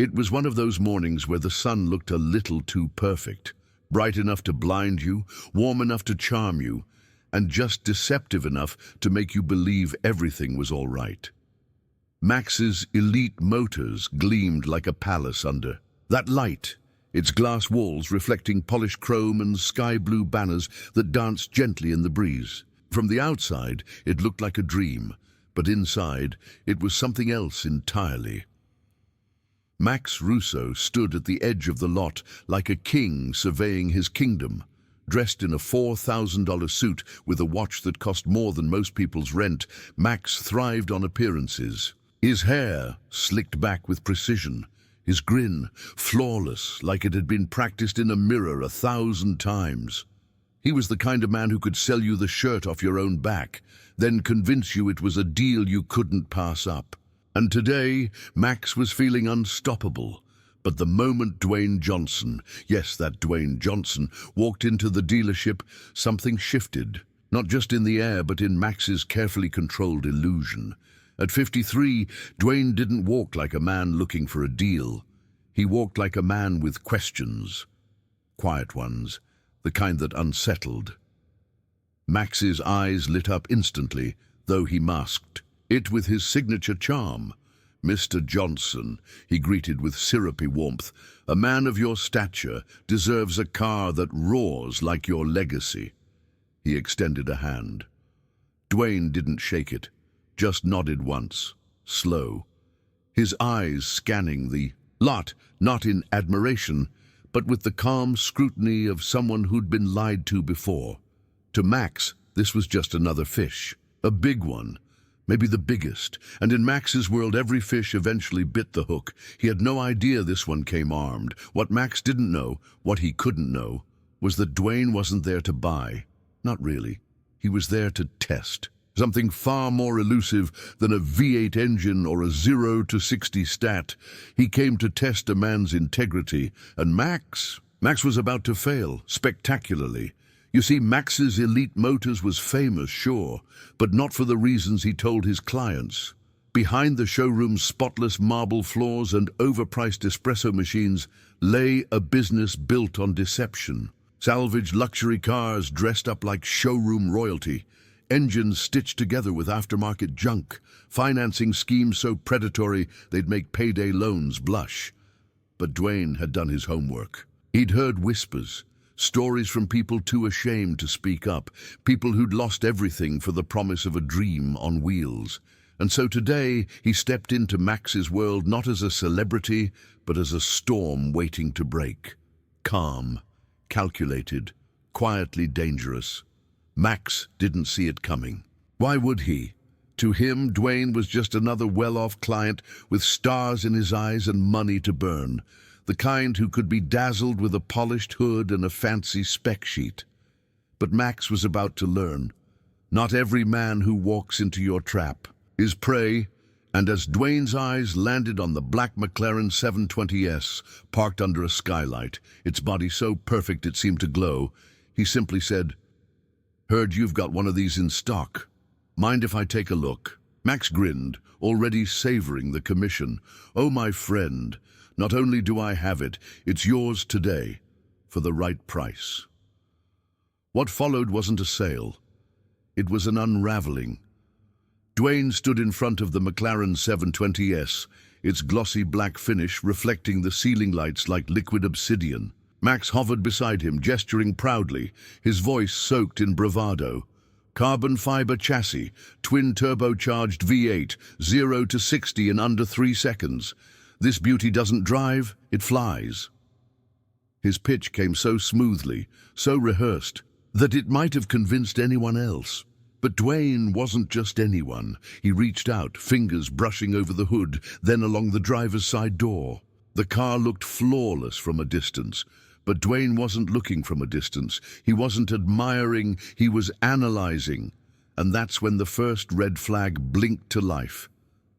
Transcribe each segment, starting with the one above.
It was one of those mornings where the sun looked a little too perfect, bright enough to blind you, warm enough to charm you, and just deceptive enough to make you believe everything was all right. Max's Elite Motors gleamed like a palace under that light, its glass walls reflecting polished chrome and sky-blue banners that danced gently in the breeze. From the outside, it looked like a dream, but inside, it was something else entirely. Max Russo stood at the edge of the lot like a king surveying his kingdom, dressed in a $4,000 suit with a watch that cost more than most people's rent. Max thrived on appearances. His hair slicked back with precision, his grin flawless like it had been practiced in a mirror 1,000 times. He was the kind of man who could sell you the shirt off your own back, then convince you it was a deal you couldn't pass up. And today, Max was feeling unstoppable. But the moment Dwayne Johnson, yes, that Dwayne Johnson, walked into the dealership, something shifted. Not just in the air, but in Max's carefully controlled illusion. At 53, Dwayne didn't walk like a man looking for a deal. He walked like a man with questions. Quiet ones, the kind that unsettled. Max's eyes lit up instantly, though he masked it with his signature charm. "Mr. Johnson," he greeted with syrupy warmth, "a man of your stature deserves a car that roars like your legacy." He extended a hand. Dwayne didn't shake it, just nodded once, slow, his eyes scanning the lot, not in admiration, but with the calm scrutiny of someone who'd been lied to before. To Max, this was just another fish, a big one, maybe the biggest, and in Max's world every fish eventually bit the hook. He had no idea this one came armed. What Max didn't know, what he couldn't know, was that Dwayne wasn't there to buy. Not really. He was there to test. Something far more elusive than a V8 engine or a 0 to 60 stat. He came to test a man's integrity, and Max was about to fail, spectacularly. You see, Max's Elite Motors was famous, sure, but not for the reasons he told his clients. Behind the showroom's spotless marble floors and overpriced espresso machines lay a business built on deception. Salvaged luxury cars dressed up like showroom royalty, engines stitched together with aftermarket junk, financing schemes so predatory they'd make payday loans blush. But Dwayne had done his homework. He'd heard whispers, stories from people too ashamed to speak up, people who'd lost everything for the promise of a dream on wheels. And so today he stepped into Max's world not as a celebrity, but as a storm waiting to break. Calm, calculated, quietly dangerous. Max didn't see it coming. Why would he? To him, Dwayne was just another well-off client with stars in his eyes and money to burn. The kind who could be dazzled with a polished hood and a fancy spec sheet. But Max was about to learn. Not every man who walks into your trap is prey, and as Dwayne's eyes landed on the black McLaren 720S, parked under a skylight, its body so perfect it seemed to glow, he simply said, "Heard you've got one of these in stock. Mind if I take a look?" Max grinned, already savoring the commission. "Oh, my friend, not only do I have it, it's yours today, for the right price." What followed wasn't a sale. It was an unraveling. Dwayne stood in front of the McLaren 720S, its glossy black finish reflecting the ceiling lights like liquid obsidian. Max hovered beside him, gesturing proudly, his voice soaked in bravado. Carbon fiber chassis, twin turbocharged V8, 0 to 60 in under 3 seconds. This beauty doesn't drive, it flies. His pitch came so smoothly, so rehearsed, that it might have convinced anyone else. But Dwayne wasn't just anyone. He reached out, fingers brushing over the hood, then along the driver's side door. The car looked flawless from a distance, but Dwayne wasn't looking from a distance. He wasn't admiring, he was analyzing. And that's when the first red flag blinked to life.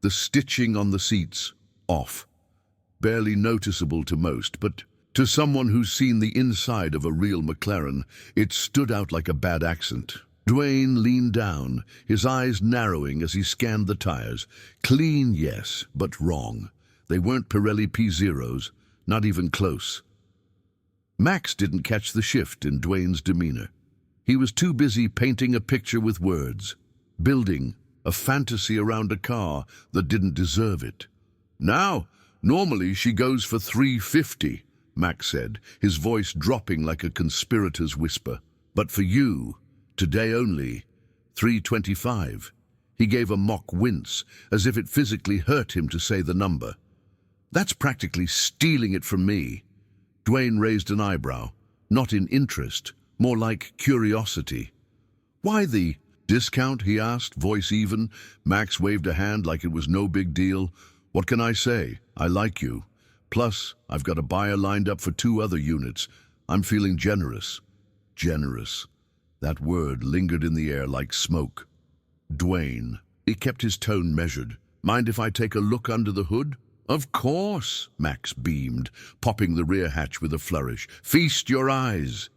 The stitching on the seats, off. Barely noticeable to most, but to someone who's seen the inside of a real McLaren, it stood out like a bad accent. Dwayne leaned down, his eyes narrowing as he scanned the tires. Clean, yes, but wrong. They weren't Pirelli P0s, not even close. Max didn't catch the shift in Dwayne's demeanor. He was too busy painting a picture with words, building a fantasy around a car that didn't deserve it. Now, normally she goes for $350, Max said, his voice dropping like a conspirator's whisper. But for you, today only, $325. He gave a mock wince, as if it physically hurt him to say the number. That's practically stealing it from me. Dwayne raised an eyebrow, not in interest, more like curiosity. Why the discount, he asked, voice even. Max waved a hand like it was no big deal. What can I say? I like you. Plus, I've got a buyer lined up for 2 other units. I'm feeling generous. Generous. That word lingered in the air like smoke. Dwayne. He kept his tone measured. Mind if I take a look under the hood? Of course, Max beamed, popping the rear hatch with a flourish. Feast your eyes.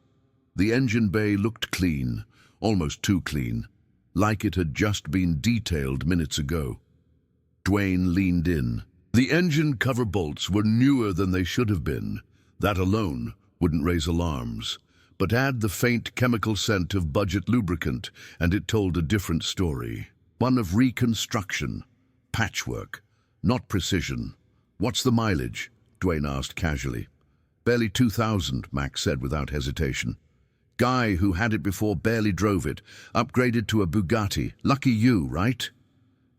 The engine bay looked clean, almost too clean, like it had just been detailed minutes ago. Dwayne leaned in. The engine cover bolts were newer than they should have been. That alone wouldn't raise alarms. But add the faint chemical scent of budget lubricant, and it told a different story. One of reconstruction, patchwork, not precision. What's the mileage? Dwayne asked casually. Barely 2,000, Max said without hesitation. Guy who had it before barely drove it, upgraded to a Bugatti. Lucky you, right?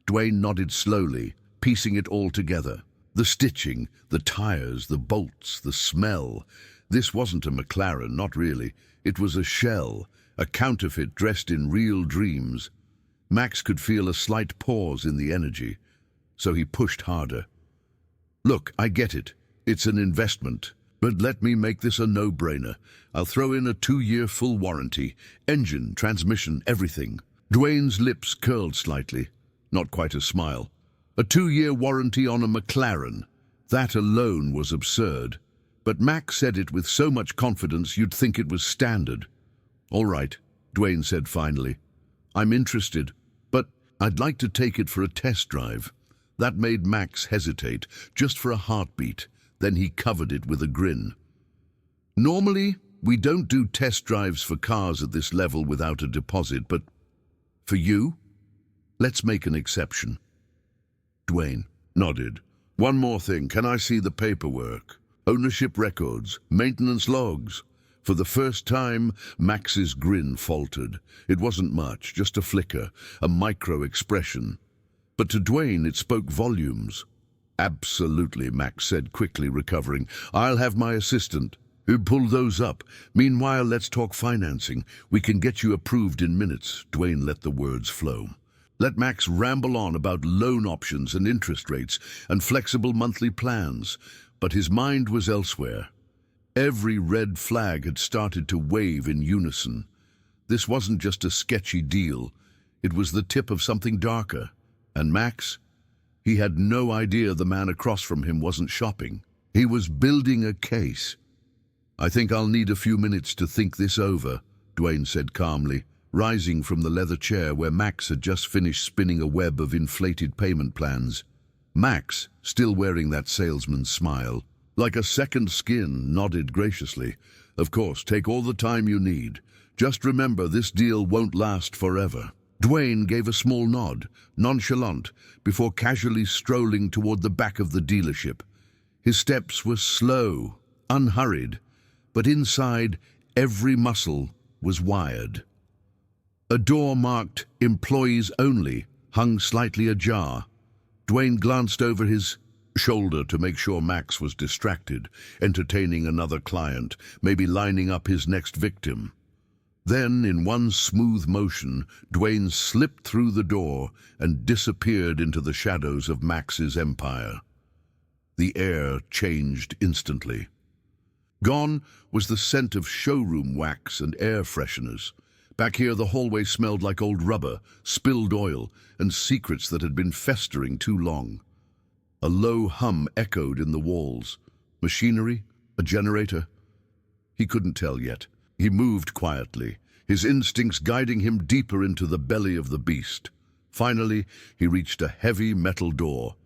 Dwayne nodded slowly, piecing it all together. The stitching, the tires, the bolts, the smell. This wasn't a McLaren, not really. It was a shell, a counterfeit dressed in real dreams. Max could feel a slight pause in the energy, so he pushed harder. Look, I get it. It's an investment. But let me make this a no-brainer. I'll throw in a 2-year full warranty. Engine, transmission, everything. Dwayne's lips curled slightly. Not quite a smile. A 2-year warranty on a McLaren. That alone was absurd. But Max said it with so much confidence you'd think it was standard. All right, Dwayne said finally. I'm interested, but I'd like to take it for a test drive. That made Max hesitate, just for a heartbeat. Then he covered it with a grin. Normally, we don't do test drives for cars at this level without a deposit, but for you, let's make an exception. Dwayne nodded. One more thing, can I see the paperwork? Ownership records, maintenance logs. For the first time, Max's grin faltered. It wasn't much, just a flicker, a micro-expression. But to Dwayne it spoke volumes. Absolutely, Max said, quickly recovering. I'll have my assistant. Who pulled those up? Meanwhile, let's talk financing. We can get you approved in minutes. Dwayne let the words flow. Let Max ramble on about loan options and interest rates and flexible monthly plans. But his mind was elsewhere. Every red flag had started to wave in unison. This wasn't just a sketchy deal. It was the tip of something darker. And Max? He had no idea the man across from him wasn't shopping. He was building a case. I think I'll need a few minutes to think this over, Dwayne said calmly, rising from the leather chair where Max had just finished spinning a web of inflated payment plans. Max, still wearing that salesman's smile, like a second skin, nodded graciously. Of course, take all the time you need. Just remember, this deal won't last forever. Dwayne gave a small nod, nonchalant, before casually strolling toward the back of the dealership. His steps were slow, unhurried, but inside, every muscle was wired. A door marked "Employees Only" hung slightly ajar. Dwayne glanced over his shoulder to make sure Max was distracted, entertaining another client, maybe lining up his next victim. Then, in one smooth motion, Dwayne slipped through the door and disappeared into the shadows of Max's empire. The air changed instantly. Gone was the scent of showroom wax and air fresheners. Back here, the hallway smelled like old rubber, spilled oil, and secrets that had been festering too long. A low hum echoed in the walls. Machinery? A generator? He couldn't tell yet. He moved quietly, his instincts guiding him deeper into the belly of the beast. Finally, he reached a heavy metal door.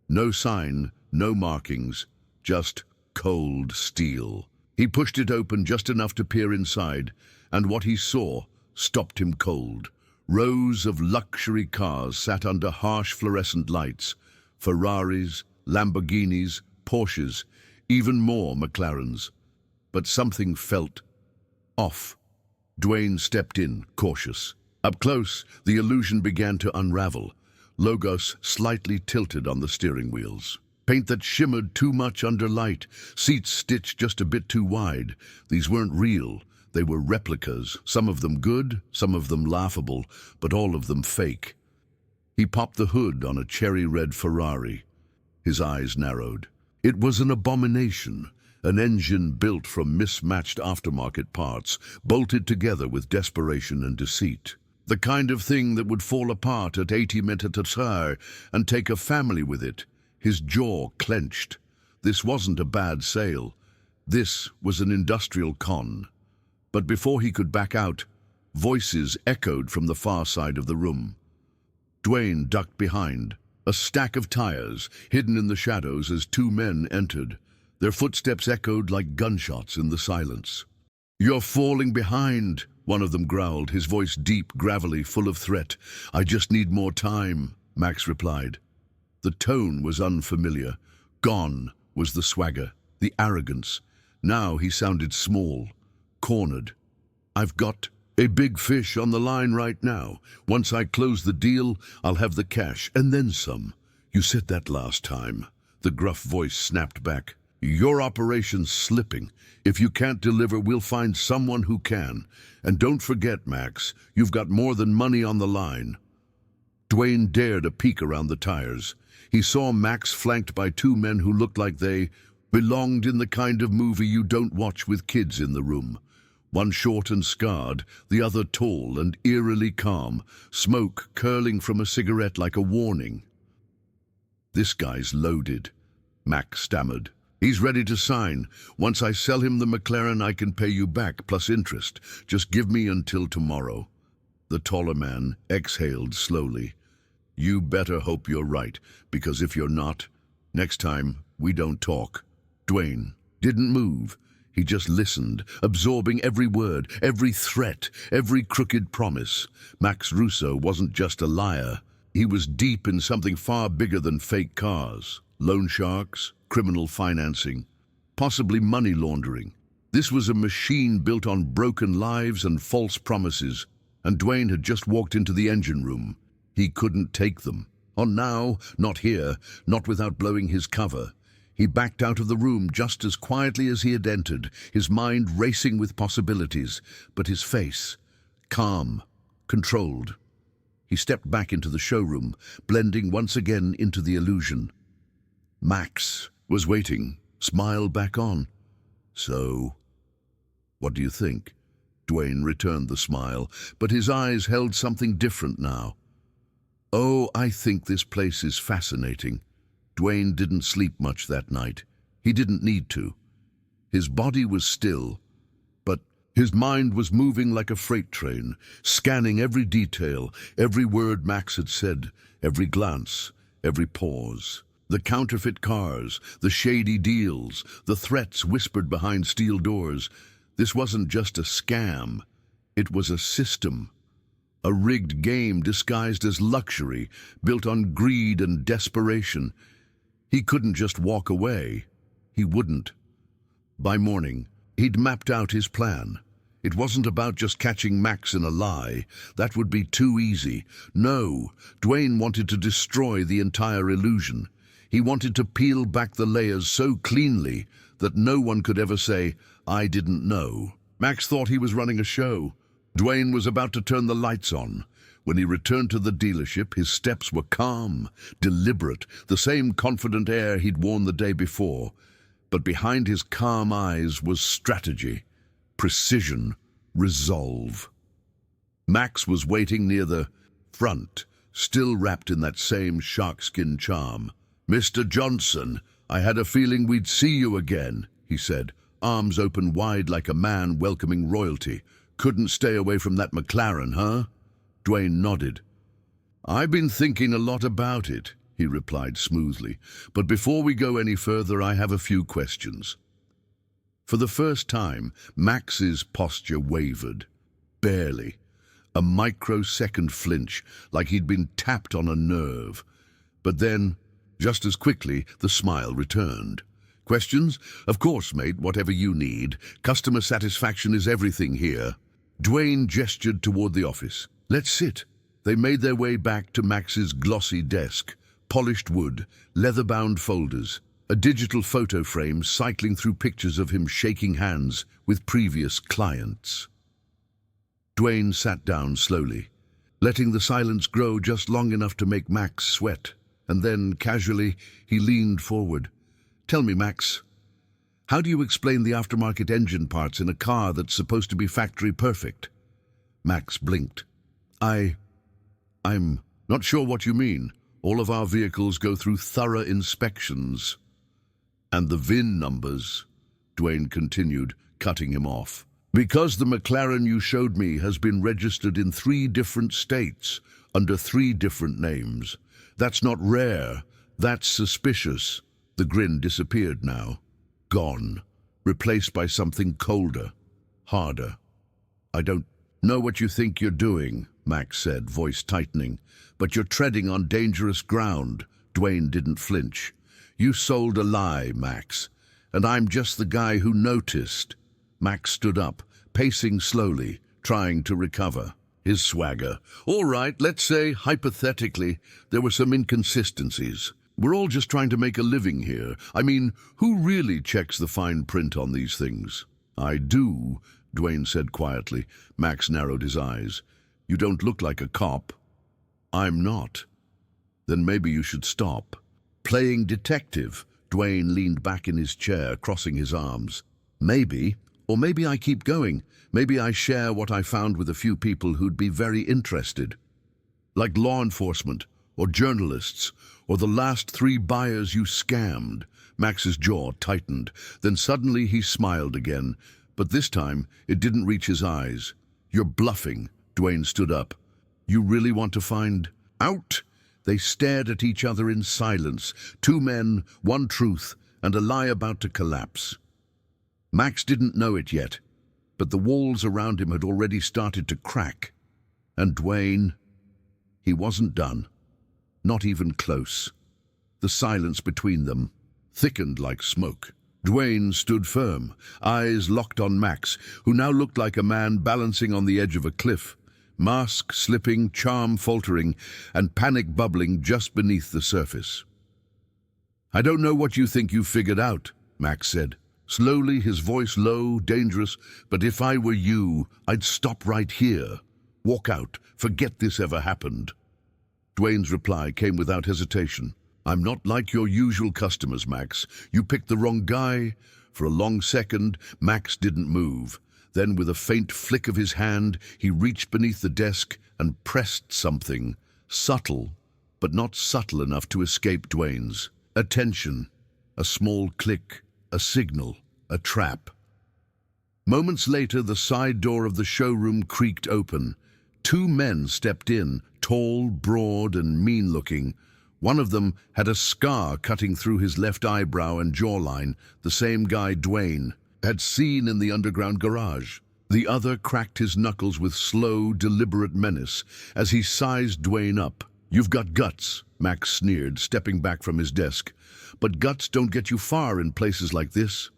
No sign, no markings, just cold steel. He pushed it open just enough to peer inside, and what he saw stopped him cold. Rows of luxury cars sat under harsh fluorescent lights. Ferraris, Lamborghinis, Porsches, even more McLarens. But something felt off. Dwayne stepped in, cautious. Up close, the illusion began to unravel. Logos slightly tilted on the steering wheels. Paint that shimmered too much under light, seats stitched just a bit too wide. These weren't real. They were replicas, some of them good, some of them laughable, but all of them fake. He popped the hood on a cherry-red Ferrari. His eyes narrowed. It was an abomination, an engine built from mismatched aftermarket parts, bolted together with desperation and deceit. The kind of thing that would fall apart at 80 mph and take a family with it. His jaw clenched. This wasn't a bad sale. This was an industrial con. But before he could back out, voices echoed from the far side of the room. Dwayne ducked behind, a stack of tires hidden in the shadows as two men entered. Their footsteps echoed like gunshots in the silence. "You're falling behind," one of them growled, his voice deep, gravelly, full of threat. "I just need more time," Max replied. The tone was unfamiliar. Gone was the swagger, the arrogance. Now he sounded small, cornered. "I've got a big fish on the line right now. Once I close the deal, I'll have the cash, and then some." "You said that last time," the gruff voice snapped back. "Your operation's slipping. If you can't deliver, we'll find someone who can. And don't forget, Max, you've got more than money on the line." Dwayne dared a peek around the tires. He saw Max flanked by two men who looked like they belonged in the kind of movie you don't watch with kids in the room. One short and scarred, the other tall and eerily calm, smoke curling from a cigarette like a warning. "This guy's loaded," Max stammered. "He's ready to sign. Once I sell him the McLaren, I can pay you back, plus interest. Just give me until tomorrow." The taller man exhaled slowly. "You better hope you're right, because if you're not, next time we don't talk." Dwayne didn't move. He just listened, absorbing every word, every threat, every crooked promise. Max Russo wasn't just a liar. He was deep in something far bigger than fake cars, loan sharks, criminal financing, possibly money laundering. This was a machine built on broken lives and false promises, and Dwayne had just walked into the engine room. He couldn't take them. On now, not here, not without blowing his cover. He backed out of the room just as quietly as he had entered, his mind racing with possibilities, but his face calm, controlled. He stepped back into the showroom, blending once again into the illusion. Max was waiting, smile back on. "So, what do you think?" Dwayne returned the smile, but his eyes held something different now. "Oh, I think this place is fascinating." Dwayne didn't sleep much that night. He didn't need to. His body was still, but his mind was moving like a freight train, scanning every detail, every word Max had said, every glance, every pause. The counterfeit cars, the shady deals, the threats whispered behind steel doors. This wasn't just a scam. It was a system. A rigged game disguised as luxury, built on greed and desperation. He couldn't just walk away. He wouldn't. By morning, he'd mapped out his plan. It wasn't about just catching Max in a lie. That would be too easy. No, Dwayne wanted to destroy the entire illusion. He wanted to peel back the layers so cleanly that no one could ever say, "I didn't know." Max thought he was running a show. Dwayne was about to turn the lights on. When he returned to the dealership, his steps were calm, deliberate, the same confident air he'd worn the day before. But behind his calm eyes was strategy, precision, resolve. Max was waiting near the front, still wrapped in that same sharkskin charm. "Mr. Johnson, I had a feeling we'd see you again," he said, arms open wide like a man welcoming royalty. "Couldn't stay away from that McLaren, huh?" Dwayne nodded. "I've been thinking a lot about it." he replied smoothly. But before we go any further, I have a few questions. For the first time, Max's posture wavered. Barely. A microsecond flinch, like he'd been tapped on a nerve. But then, just as quickly, the smile returned. Questions? Of course, mate, whatever you need. Customer satisfaction is everything here. Dwayne gestured toward the office. Let's sit. They made their way back to Max's glossy desk. Polished wood, leather-bound folders, a digital photo frame cycling through pictures of him shaking hands with previous clients. Dwayne sat down slowly, letting the silence grow just long enough to make Max sweat, and then, casually, he leaned forward. Tell me, Max, how do you explain the aftermarket engine parts in a car that's supposed to be factory perfect? Max blinked. I'm not sure what you mean. All of our vehicles go through thorough inspections. And the VIN numbers, Dwayne continued, cutting him off. Because the McLaren you showed me has been registered in 3 different states, under 3 different names. That's not rare, that's suspicious. The grin disappeared now. Gone. Replaced by something colder, harder. I don't know what you think you're doing, Max said, voice tightening. But you're treading on dangerous ground. Dwayne didn't flinch. You sold a lie, Max. And I'm just the guy who noticed. Max stood up, pacing slowly, trying to recover. His swagger. All right, let's say, hypothetically, there were some inconsistencies. We're all just trying to make a living here. I mean, who really checks the fine print on these things? I do, Dwayne said quietly. Max narrowed his eyes. You don't look like a cop. I'm not. Then maybe you should stop. Playing detective, Dwayne leaned back in his chair, crossing his arms. Maybe, or maybe I keep going. Maybe I share what I found with a few people who'd be very interested. Like law enforcement, or journalists, or the last 3 buyers you scammed. Max's jaw tightened. Then suddenly he smiled again, but this time it didn't reach his eyes. You're bluffing. Dwayne stood up. You really want to find out? They stared at each other in silence. 2 men, 1 truth, and a lie about to collapse. Max didn't know it yet, but the walls around him had already started to crack. And Dwayne, he wasn't done. Not even close. The silence between them thickened like smoke. Dwayne stood firm, eyes locked on Max, who now looked like a man balancing on the edge of a cliff. Mask slipping, charm faltering, and panic bubbling just beneath the surface. I don't know what you think you've figured out, Max said. Slowly, his voice low, dangerous, but if I were you, I'd stop right here. Walk out, forget this ever happened. Dwayne's reply came without hesitation. I'm not like your usual customers, Max. You picked the wrong guy. For a long second, Max didn't move. Then, with a faint flick of his hand, he reached beneath the desk and pressed something, subtle, but not subtle enough to escape Dwayne's attention. A small click, a signal, a trap. Moments later, the side door of the showroom creaked open. 2 men stepped in, tall, broad, and mean-looking. One of them had a scar cutting through his left eyebrow and jawline, the same guy Dwayne had seen in the underground garage. The other cracked his knuckles with slow, deliberate menace as he sized Dwayne up. You've got guts, Max sneered, stepping back from his desk. But guts don't get you far in places like this.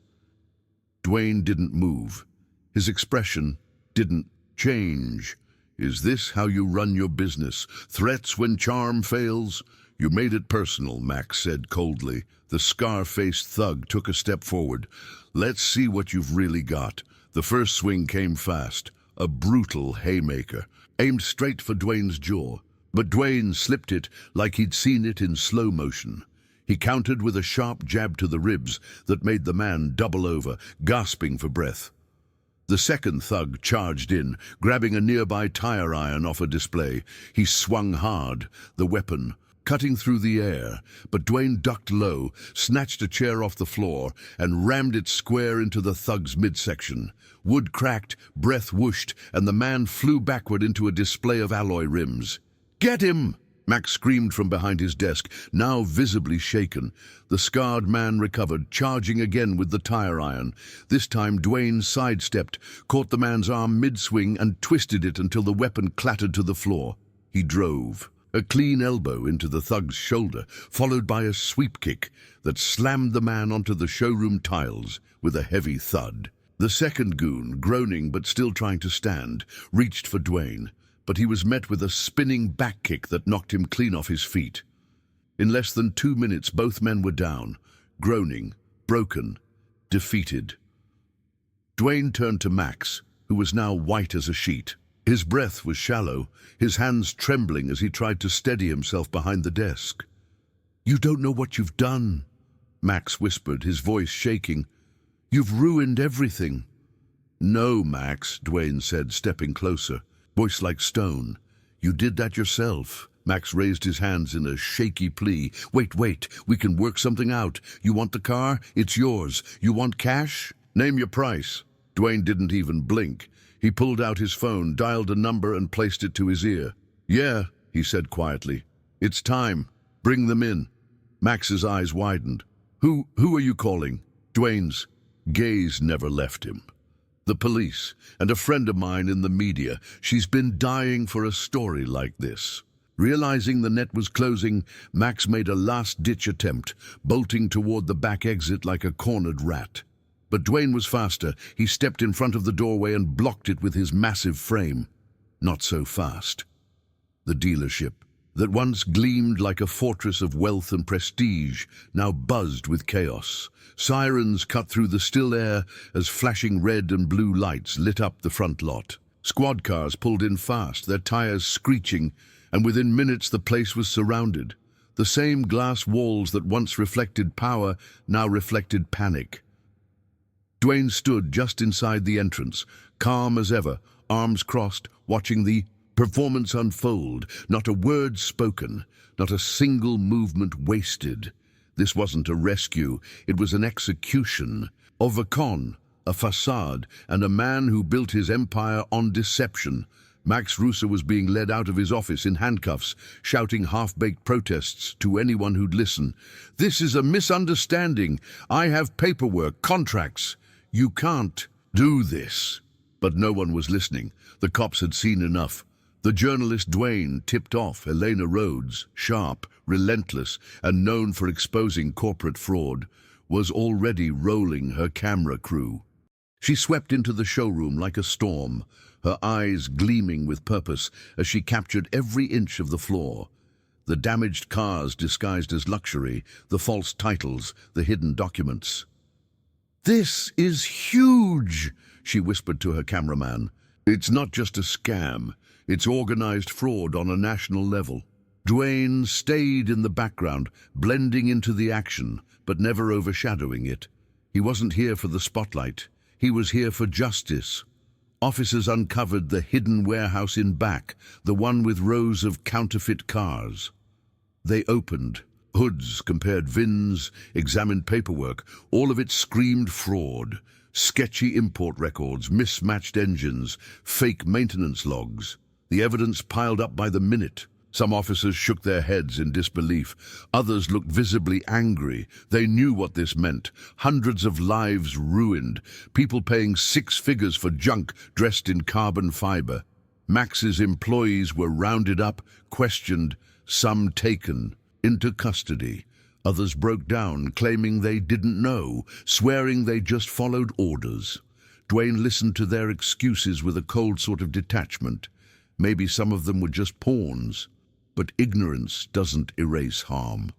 Dwayne didn't move. His expression didn't change. Is this how you run your business? Threats when charm fails? You made it personal, Max said coldly. The scar-faced thug took a step forward. Let's see what you've really got. The first swing came fast. A brutal haymaker, aimed straight for Dwayne's jaw. But Dwayne slipped it like he'd seen it in slow motion. He countered with a sharp jab to the ribs that made the man double over, gasping for breath. The second thug charged in, grabbing a nearby tire iron off a display. He swung hard, the weapon cutting through the air, but Dwayne ducked low, snatched a chair off the floor, and rammed it square into the thug's midsection. Wood cracked, breath whooshed, and the man flew backward into a display of alloy rims. Get him! Max screamed from behind his desk, now visibly shaken. The scarred man recovered, charging again with the tire iron. This time Dwayne sidestepped, caught the man's arm mid-swing and twisted it until the weapon clattered to the floor. He drove. A clean elbow into the thug's shoulder, followed by a sweep kick that slammed the man onto the showroom tiles with a heavy thud. The second goon, groaning but still trying to stand, reached for Dwayne, but he was met with a spinning back kick that knocked him clean off his feet. In less than 2 minutes, both men were down, groaning, broken, defeated. Dwayne turned to Max, who was now white as a sheet. His breath was shallow, his hands trembling as he tried to steady himself behind the desk. "You don't know what you've done," Max whispered, his voice shaking. "You've ruined everything." "No, Max," Dwayne said, stepping closer, voice like stone. "You did that yourself." Max raised his hands in a shaky plea. Wait, we can work something out. You want the car? It's yours. You want cash? Name your price." Dwayne didn't even blink. He pulled out his phone, dialed a number and placed it to his ear. "Yeah," he said quietly. "It's time. Bring them in." Max's eyes widened. Who are you calling?" Dwayne's gaze never left him. "The police, and a friend of mine in the media. She's been dying for a story like this." Realizing the net was closing, Max made a last-ditch attempt, bolting toward the back exit like a cornered rat. But Dwayne was faster. He stepped in front of the doorway and blocked it with his massive frame. Not so fast. The dealership, that once gleamed like a fortress of wealth and prestige, now buzzed with chaos. Sirens cut through the still air as flashing red and blue lights lit up the front lot. Squad cars pulled in fast, their tires screeching, and within minutes the place was surrounded. The same glass walls that once reflected power now reflected panic. Dwayne stood just inside the entrance, calm as ever, arms crossed, watching the performance unfold. Not a word spoken, not a single movement wasted. This wasn't a rescue, it was an execution of a con, a facade, and a man who built his empire on deception. Max Russo was being led out of his office in handcuffs, shouting half-baked protests to anyone who'd listen. "This is a misunderstanding. I have paperwork, contracts. You can't do this." But no one was listening. The cops had seen enough. The journalist Dwayne tipped off Elena Rhodes, sharp, relentless, and known for exposing corporate fraud, was already rolling her camera crew. She swept into the showroom like a storm, her eyes gleaming with purpose as she captured every inch of the floor. The damaged cars disguised as luxury, the false titles, the hidden documents. "This is huge," she whispered to her cameraman. "It's not just a scam. It's organized fraud on a national level." Dwayne stayed in the background, blending into the action, but never overshadowing it. He wasn't here for the spotlight. He was here for justice. Officers uncovered the hidden warehouse in back, the one with rows of counterfeit cars. They opened hoods, compared VINs, examined paperwork. All of it screamed fraud. Sketchy import records, mismatched engines, fake maintenance logs. The evidence piled up by the minute. Some officers shook their heads in disbelief. Others looked visibly angry. They knew what this meant. Hundreds of lives ruined. People paying 6 figures for junk dressed in carbon fiber. Max's employees were rounded up, questioned, some taken into custody. Others broke down, claiming they didn't know, swearing they just followed orders. Dwayne listened to their excuses with a cold sort of detachment. Maybe some of them were just pawns, but ignorance doesn't erase harm.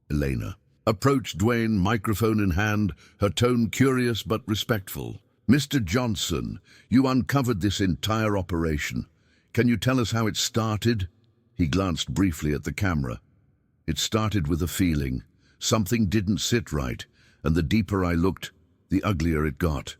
Elena approached Dwayne, microphone in hand, her tone curious but respectful. "Mr. Johnson, you uncovered this entire operation. Can you tell us how it started?" He glanced briefly at the camera. "It started with a feeling. Something didn't sit right, and the deeper I looked, the uglier it got."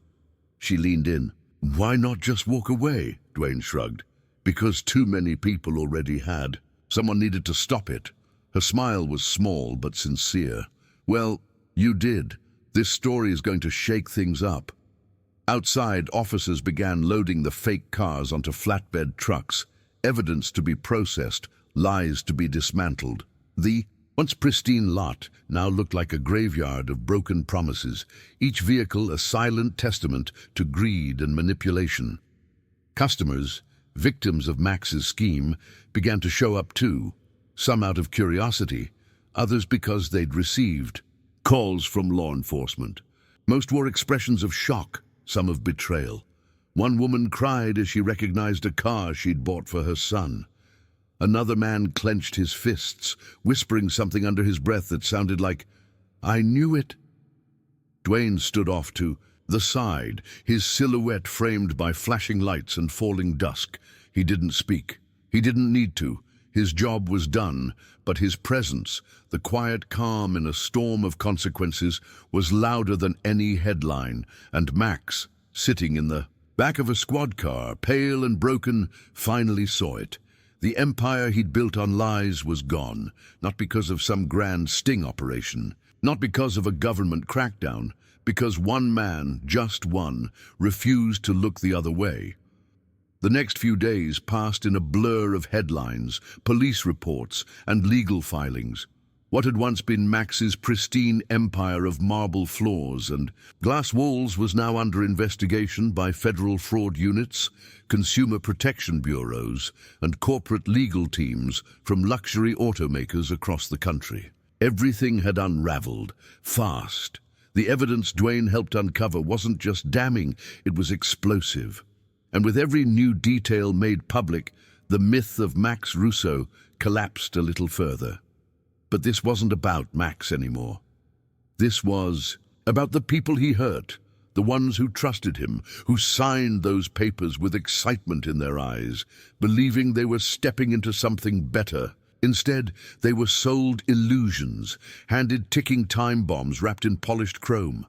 She leaned in. "Why not just walk away?" Dwayne shrugged. "Because too many people already had. Someone needed to stop it." Her smile was small but sincere. "Well, you did. This story is going to shake things up." Outside, officers began loading the fake cars onto flatbed trucks, evidence to be processed, lies to be dismantled. The once pristine lot now looked like a graveyard of broken promises, each vehicle a silent testament to greed and manipulation. Customers, victims of Max's scheme, began to show up too, some out of curiosity, others because they'd received calls from law enforcement. Most wore expressions of shock, some of betrayal. One woman cried as she recognized a car she'd bought for her son. Another man clenched his fists, whispering something under his breath that sounded like, "I knew it." Dwayne stood off to the side, his silhouette framed by flashing lights and falling dusk. He didn't speak. He didn't need to. His job was done, but his presence, the quiet calm in a storm of consequences, was louder than any headline, and Max, sitting in the back of a squad car, pale and broken, finally saw it. The empire he'd built on lies was gone, not because of some grand sting operation, not because of a government crackdown, because one man, just one, refused to look the other way. The next few days passed in a blur of headlines, police reports, and legal filings. What had once been Max's pristine empire of marble floors and glass walls was now under investigation by federal fraud units, consumer protection bureaus, and corporate legal teams from luxury automakers across the country. Everything had unraveled, fast. The evidence Dwayne helped uncover wasn't just damning, it was explosive. And with every new detail made public, the myth of Max Russo collapsed a little further. But this wasn't about Max anymore. This was about the people he hurt, the ones who trusted him, who signed those papers with excitement in their eyes, believing they were stepping into something better. Instead, they were sold illusions, handed ticking time bombs wrapped in polished chrome.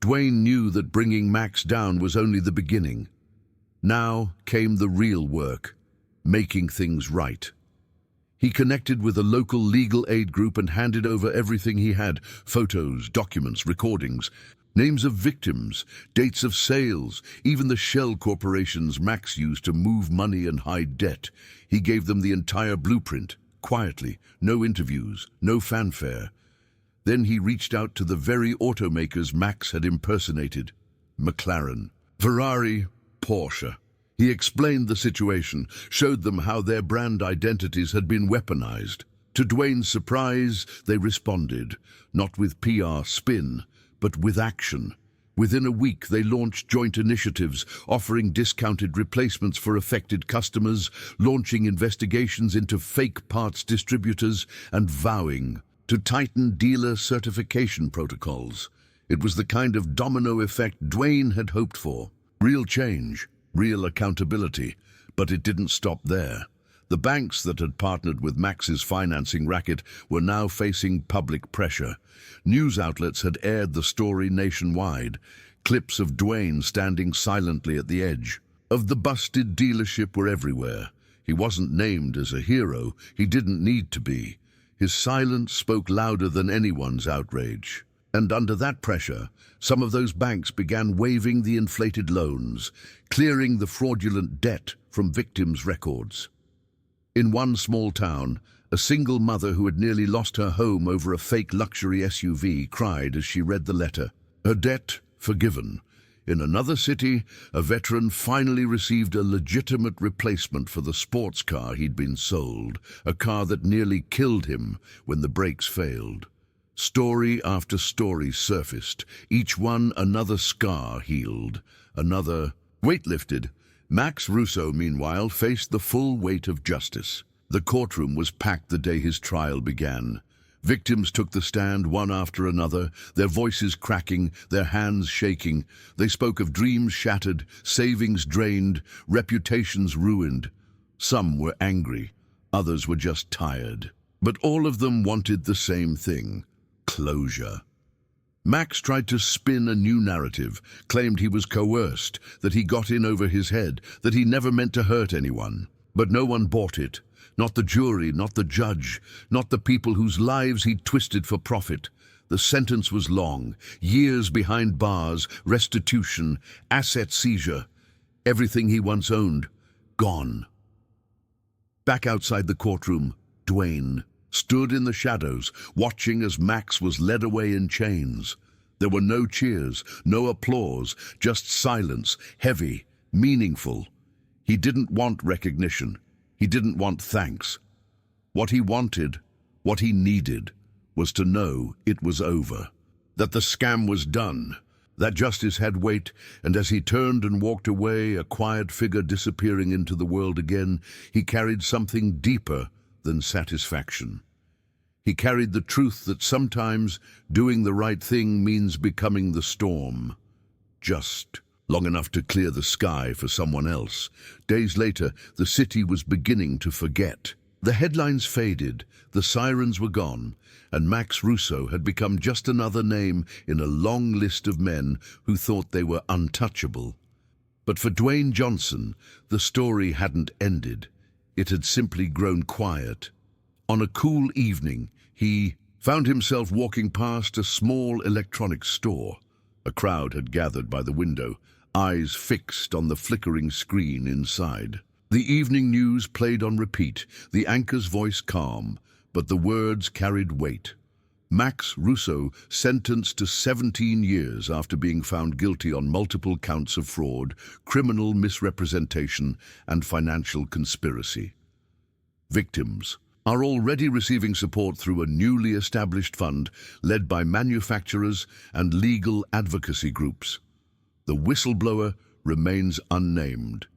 Dwayne knew that bringing Max down was only the beginning. Now came the real work, making things right. He connected with a local legal aid group and handed over everything he had: photos, documents, recordings, names of victims, dates of sales, even the shell corporations Max used to move money and hide debt. He gave them the entire blueprint, quietly, no interviews, no fanfare. Then he reached out to the very automakers Max had impersonated: McLaren, Ferrari, Porsche. He explained the situation, showed them how their brand identities had been weaponized. To Dwayne's surprise, they responded, not with PR spin, but with action. Within a week, they launched joint initiatives, offering discounted replacements for affected customers, launching investigations into fake parts distributors, and vowing to tighten dealer certification protocols. It was the kind of domino effect Dwayne had hoped for. Real change, real accountability, but it didn't stop there. The banks that had partnered with Max's financing racket were now facing public pressure. News outlets had aired the story nationwide, clips of Dwayne standing silently at the edge. Of the busted dealership were everywhere. He wasn't named as a hero, he didn't need to be. His silence spoke louder than anyone's outrage. And under that pressure, some of those banks began waiving the inflated loans, clearing the fraudulent debt from victims' records. In one small town, a single mother who had nearly lost her home over a fake luxury SUV cried as she read the letter. Her debt forgiven. In another city, a veteran finally received a legitimate replacement for the sports car he'd been sold, a car that nearly killed him when the brakes failed. Story after story surfaced, each one another scar healed, another weight lifted. Max Russo, meanwhile, faced the full weight of justice. The courtroom was packed the day his trial began. Victims took the stand one after another, their voices cracking, their hands shaking. They spoke of dreams shattered, savings drained, reputations ruined. Some were angry, others were just tired. But all of them wanted the same thing: closure. Max tried to spin a new narrative, claimed he was coerced, that he got in over his head, that he never meant to hurt anyone. But no one bought it. Not the jury, not the judge, not the people whose lives he'd twisted for profit. The sentence was long, years behind bars, restitution, asset seizure. Everything he once owned, gone. Back outside the courtroom, Dwayne stood in the shadows, watching as Max was led away in chains. There were no cheers, no applause, just silence, heavy, meaningful. He didn't want recognition. He didn't want thanks. What he wanted, what he needed, was to know it was over, that the scam was done, that justice had weight, and as he turned and walked away, a quiet figure disappearing into the world again, he carried something deeper than satisfaction. He carried the truth that sometimes doing the right thing means becoming the storm, just long enough to clear the sky for someone else. Days later, the city was beginning to forget. The headlines faded, the sirens were gone, and Max Russo had become just another name in a long list of men who thought they were untouchable. But for Dwayne Johnson, the story hadn't ended. It had simply grown quiet. On a cool evening, he found himself walking past a small electronics store. A crowd had gathered by the window, eyes fixed on the flickering screen inside. The evening news played on repeat, the anchor's voice calm, but the words carried weight. Max Russo sentenced to 17 years after being found guilty on multiple counts of fraud, criminal misrepresentation, and financial conspiracy. Victims are already receiving support through a newly established fund led by manufacturers and legal advocacy groups. The whistleblower remains unnamed.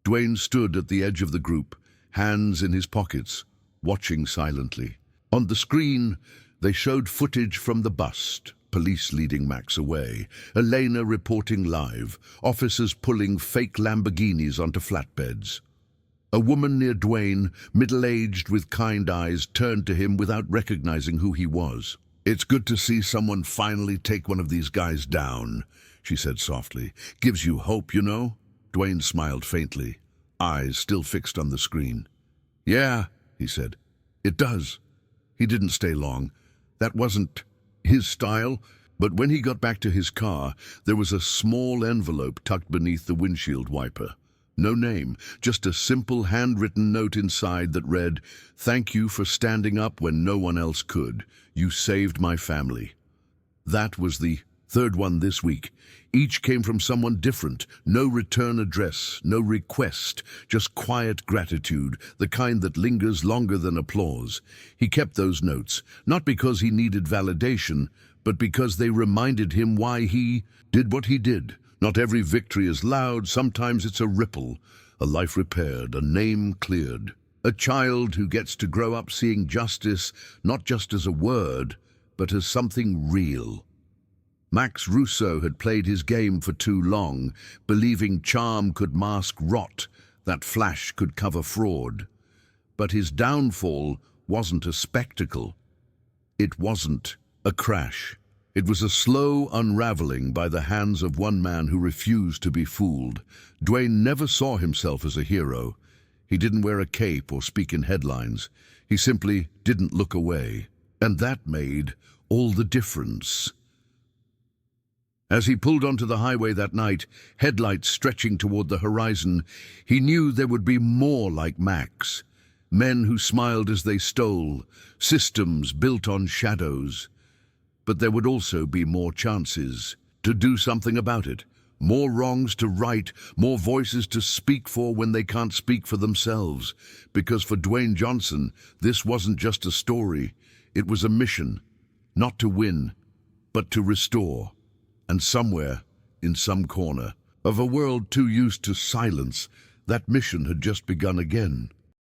Dwayne stood at the edge of the group, hands in his pockets, watching silently. On the screen, they showed footage from the bust, police leading Max away, Elena reporting live, officers pulling fake Lamborghinis onto flatbeds. A woman near Dwayne, middle-aged with kind eyes, turned to him without recognizing who he was. "It's good to see someone finally take one of these guys down," she said softly. "Gives you hope, you know?" Dwayne smiled faintly, eyes still fixed on the screen. "Yeah," he said, "it does." He didn't stay long. That wasn't his style, but when he got back to his car, there was a small envelope tucked beneath the windshield wiper. No name, just a simple handwritten note inside that read, "Thank you for standing up when no one else could. You saved my family." That was the third one this week. Each came from someone different. No return address, no request, just quiet gratitude, the kind that lingers longer than applause. He kept those notes, not because he needed validation, but because they reminded him why he did what he did. Not every victory is loud, sometimes it's a ripple, a life repaired, a name cleared. A child who gets to grow up seeing justice not just as a word, but as something real. Max Russo had played his game for too long, believing charm could mask rot, that flash could cover fraud. But his downfall wasn't a spectacle. It wasn't a crash. It was a slow unraveling by the hands of one man who refused to be fooled. Dwayne never saw himself as a hero. He didn't wear a cape or speak in headlines. He simply didn't look away. And that made all the difference. As he pulled onto the highway that night, headlights stretching toward the horizon, he knew there would be more like Max. Men who smiled as they stole, systems built on shadows. But there would also be more chances to do something about it, more wrongs to right, more voices to speak for when they can't speak for themselves. Because for Dwayne Johnson, this wasn't just a story, it was a mission, not to win, but to restore. And somewhere, in some corner of a world too used to silence, that mission had just begun again.